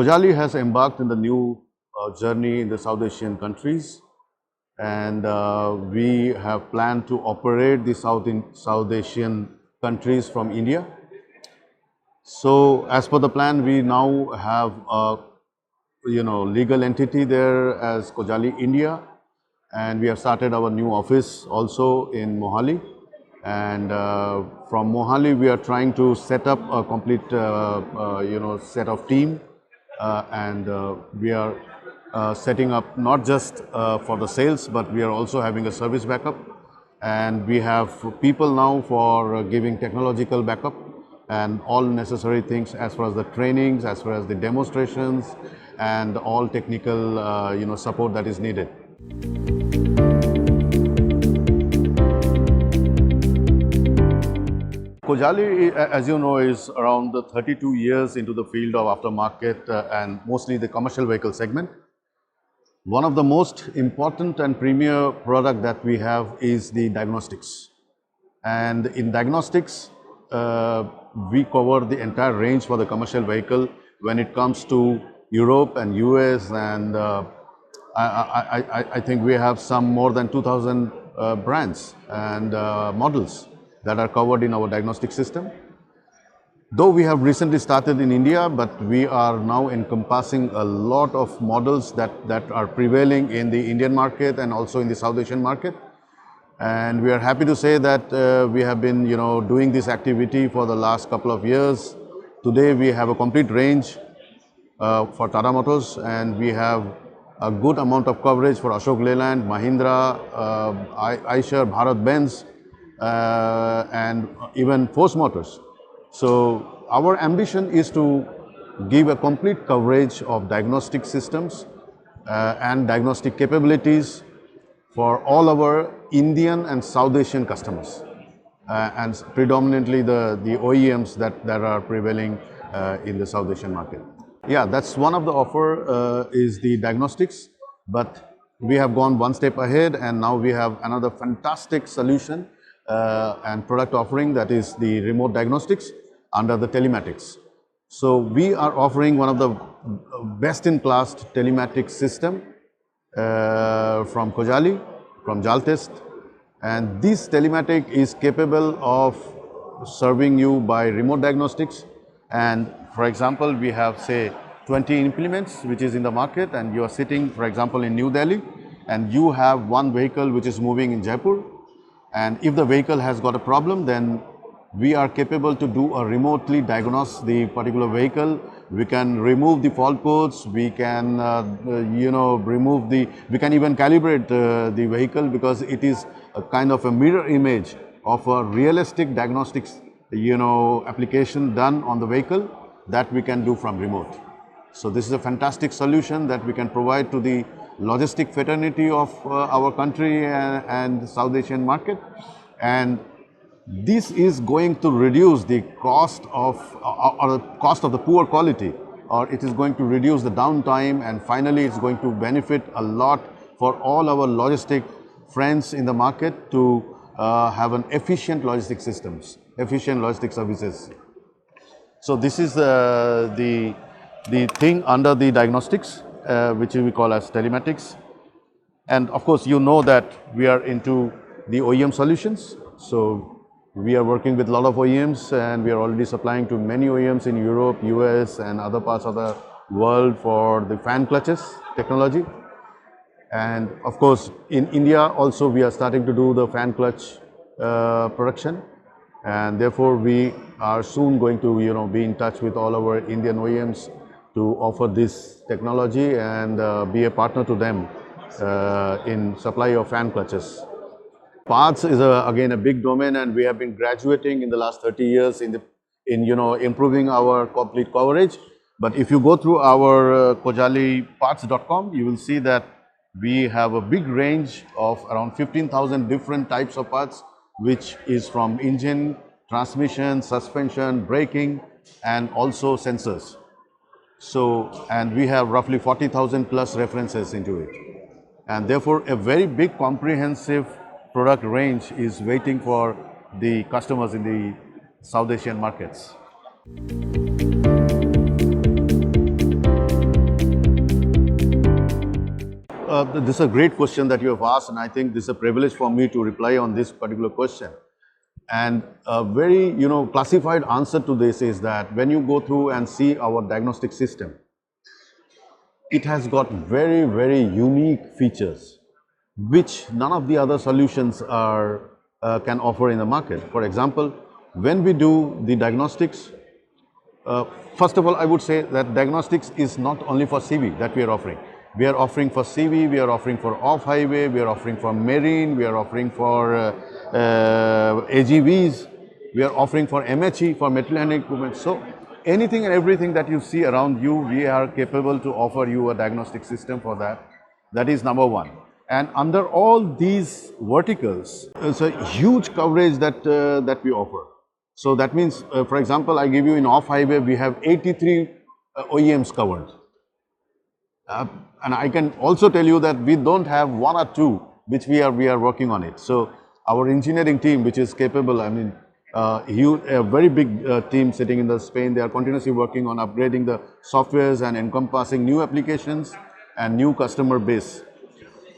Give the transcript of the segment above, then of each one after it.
Cojali has embarked in the new journey in the South Asian countries, and we have planned to operate the South Asian countries from India. So as per the plan, we now have a legal entity there as Cojali India, and we have started our new office also in Mohali. And from Mohali, we are trying to set up a complete set of team, and we are setting up not just for the sales, but we are also having a service backup, and we have people now for giving technological backup and all necessary things as far as the trainings, as far as the demonstrations, and all technical support that is needed. Cojali, as you know, is around 32 years into the field of aftermarket and mostly the commercial vehicle segment. One of the most important and premier product that we have is the diagnostics. And in diagnostics, we cover the entire range for the commercial vehicle when it comes to Europe and US, and I think we have some more than 2,000 brands and models that are covered in our diagnostic system. Though we have recently started in India, but we are now encompassing a lot of models that are prevailing in the Indian market and also in the South Asian market. And we are happy to say that we have been doing this activity for the last couple of years. Today we have a complete range for Tata Motors, and we have a good amount of coverage for Ashok Leyland, Mahindra, Eicher, Bharat Benz, and even Force Motors. So our ambition is to give a complete coverage of diagnostic systems and diagnostic capabilities for all our Indian and South Asian customers, and predominantly the OEMs that are prevailing in the South Asian market. Yeah, that's one of the offer is the diagnostics, but we have gone one step ahead, and now we have another fantastic solution and product offering, that is the remote diagnostics under the telematics. So we are offering one of the best-in-class telematics system from Cojali, from Jaltest, and this telematic is capable of serving you by remote diagnostics. And for example, we have say 20 implements which is in the market, and you are sitting, for example, in New Delhi, and you have one vehicle which is moving in Jaipur, and if the vehicle has got a problem, then we are capable to do a remotely diagnose the particular vehicle. We can remove the fault codes, we can we can even calibrate the vehicle, because it is a kind of a mirror image of a realistic diagnostics application done on the vehicle that we can do from remote. So this is a fantastic solution that we can provide to the logistic fraternity of our country and South Asian market, and this is going to reduce the cost of the poor quality, or it is going to reduce the downtime, and finally it's going to benefit a lot for all our logistic friends in the market to have an efficient logistic systems, efficient logistic services. So this is the thing under the diagnostics, which we call as telematics. And of course, you know that we are into the OEM solutions. So we are working with a lot of OEMs, and we are already supplying to many OEMs in Europe, US, and other parts of the world for the fan clutches technology. And of course, in India also we are starting to do the fan clutch production, and therefore we are soon going to be in touch with all our Indian OEMs to offer this technology and be a partner to them in supply of fan clutches. Parts is again a big domain, and we have been graduating in the last 30 years in improving our complete coverage. But if you go through our kojaliparts.com, you will see that we have a big range of around 15,000 different types of parts, which is from engine, transmission, suspension, braking, and also sensors. So, and we have roughly 40,000 plus references into it. And therefore, a very big comprehensive product range is waiting for the customers in the South Asian markets. This is a great question that you have asked, and I think this is a privilege for me to reply on this particular question. And a very, classified answer to this is that when you go through and see our diagnostic system, it has got very, very unique features, which none of the other solutions can offer in the market. For example, when we do the diagnostics, first of all, I would say that diagnostics is not only for CV that we are offering. We are offering for CV, we are offering for off-highway, we are offering for marine, we are offering for AGVs, we are offering for MHE, for material handling equipment. So anything and everything that you see around you, we are capable to offer you a diagnostic system for that. That is number one. And under all these verticals, it's a huge coverage that we offer. So that means, for example, I give you in off-highway, we have 83 OEMs covered. And I can also tell you that we don't have one or two which we are working on it. So our engineering team, which is capable, a very big team sitting in Spain, they are continuously working on upgrading the softwares and encompassing new applications and new customer base.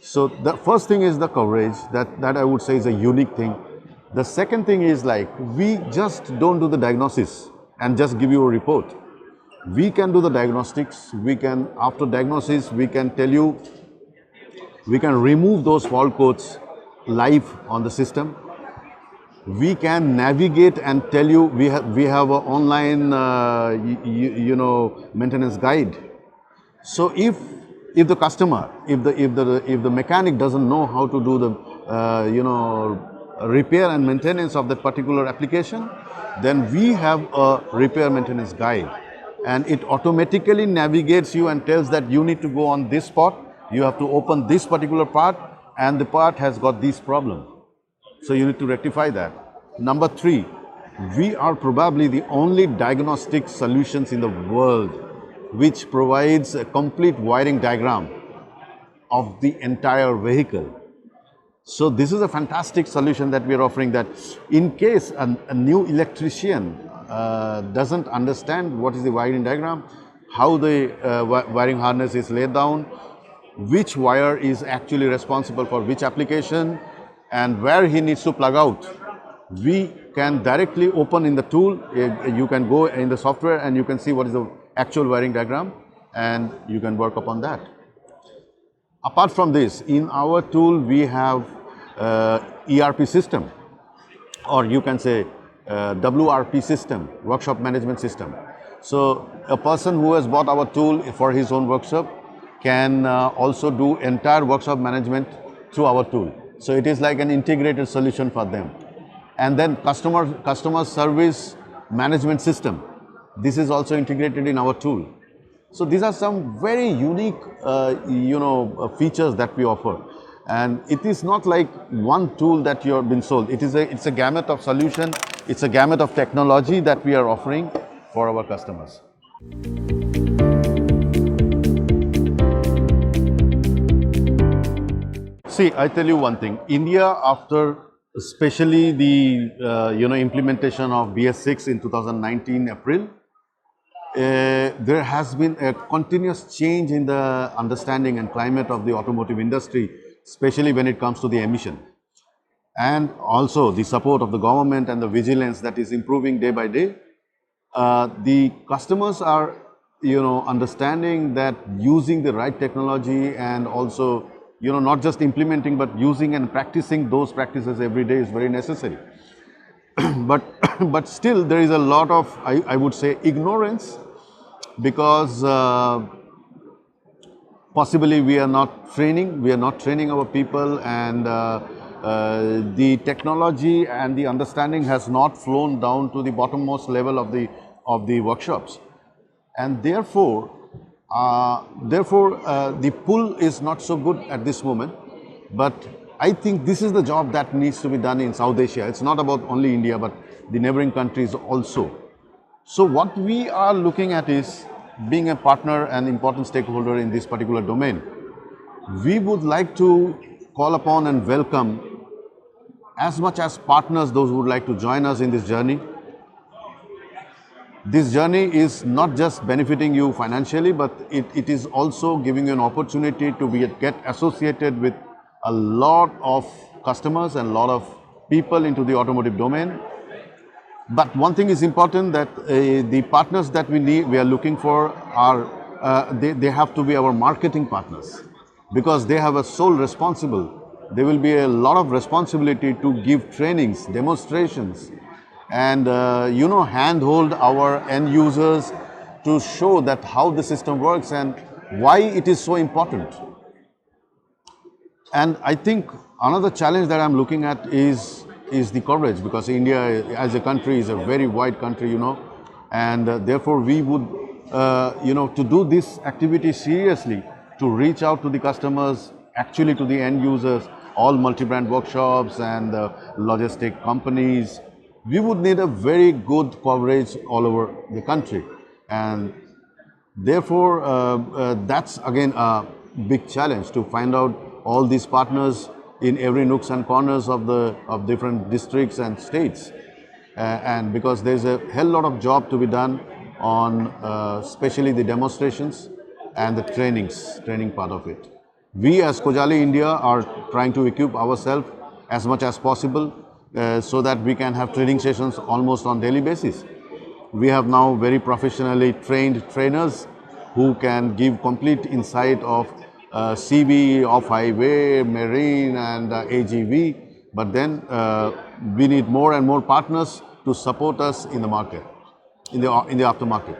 So the first thing is the coverage, that I would say is a unique thing. The second thing is, like, we just don't do the diagnosis and just give you a report. We can do the diagnostics, after diagnosis, we can tell you, we can remove those fault codes live on the system. We can navigate and tell you, we have an online, maintenance guide. So if the customer, if the mechanic doesn't know how to do the, repair and maintenance of that particular application, then we have a repair maintenance guide. And it automatically navigates you and tells that you need to go on this spot, you have to open this particular part, and the part has got this problem. So you need to rectify that. Number three, we are probably the only diagnostic solutions in the world which provides a complete wiring diagram of the entire vehicle. So this is a fantastic solution that we are offering, that in case a new electrician doesn't understand what is the wiring diagram, how the wiring harness is laid down, which wire is actually responsible for which application, and where he needs to plug out, we can directly open in the tool. You can go in the software and you can see what is the actual wiring diagram, and you can work upon that. Apart from this, in our tool we have ERP system, or you can say WRP system, workshop management system. So a person who has bought our tool for his own workshop can also do entire workshop management through our tool. So it is like an integrated solution for them. And then customer service management system, this is also integrated in our tool. So these are some very unique features that we offer. And it is not like one tool that you have been sold. It's a gamut of solution, it's a gamut of technology that we are offering for our customers. See, I tell you one thing, India, after especially the implementation of BS6 in 2019 April, there has been a continuous change in the understanding and climate of the automotive industry, especially when it comes to the emission. And also the support of the government and the vigilance that is improving day by day. The customers are, understanding that using the right technology and also, not just implementing, but using and practicing those practices every day is very necessary. But still there is a lot of, I would say, ignorance, because possibly we are not training our people, and the technology and the understanding has not flown down to the bottommost level of the workshops, and therefore the pull is not so good at this moment. But I think this is the job that needs to be done in South Asia. It's not about only India, but the neighboring countries also. So what we are looking at is being a partner and important stakeholder in this particular domain. We would like to call upon and welcome as much as partners, those who would like to join us in this journey. This journey is not just benefiting you financially, but it is also giving you an opportunity to get associated with a lot of customers and a lot of people into the automotive domain. But one thing is important, that the partners that we are looking for are, they have to be our marketing partners, because they have a sole responsible. There will be a lot of responsibility to give trainings, demonstrations, and handhold our end users to show that how the system works and why it is so important. And I think another challenge that I'm looking at is the coverage, because India as a country is a very wide country, and therefore we would, to do this activity seriously, to reach out to the customers, actually to the end users, all multi-brand workshops and logistic companies, we would need a very good coverage all over the country. And therefore, that's again a big challenge, to find out all these partners in every nooks and corners of different districts and states. And because there's a hell lot of job to be done on especially the demonstrations and the training part of it. We as Cojali India are trying to equip ourselves as much as possible so that we can have training sessions almost on daily basis. We have now very professionally trained trainers who can give complete insight of CV, off-highway, marine and AGV, but then we need more and more partners to support us in the market, in the aftermarket.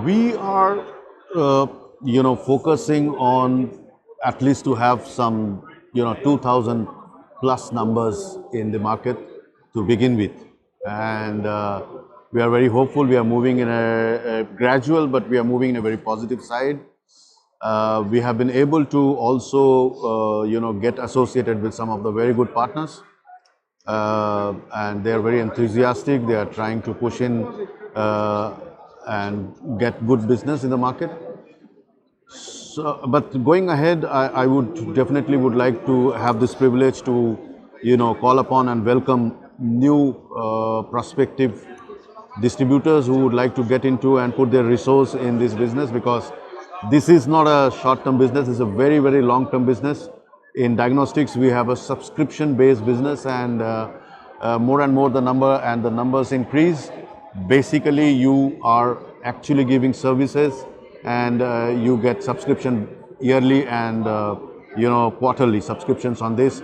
We are, focusing on at least to have some, 2,000 plus numbers in the market to begin with. And we are very hopeful. We are moving in a gradual, but we are moving in a very positive side. We have been able to also, get associated with some of the very good partners. And they are very enthusiastic. They are trying to push in and get good business in the market. So, but going ahead, I would definitely would like to have this privilege to, call upon and welcome new prospective distributors who would like to get into and put their resource in this business, because this is not a short-term business, it's a very, very long-term business. In diagnostics, we have a subscription-based business, and more and more the numbers increase. Basically, you are actually giving services, and you get subscription yearly and quarterly subscriptions on this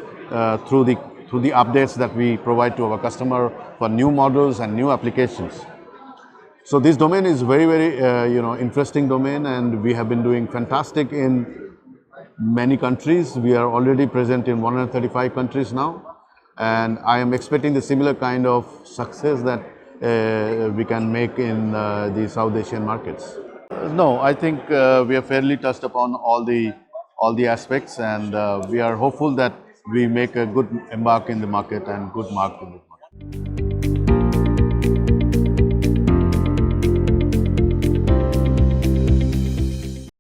through the updates that we provide to our customer for new models and new applications. So this domain is very, very interesting domain, and we have been doing fantastic in many countries. We are already present in 135 countries now, and I am expecting the similar kind of success that we can make in the South Asian markets. No, I think we have fairly touched upon all the aspects, and we are hopeful that we make a good embark in the market and good mark in it.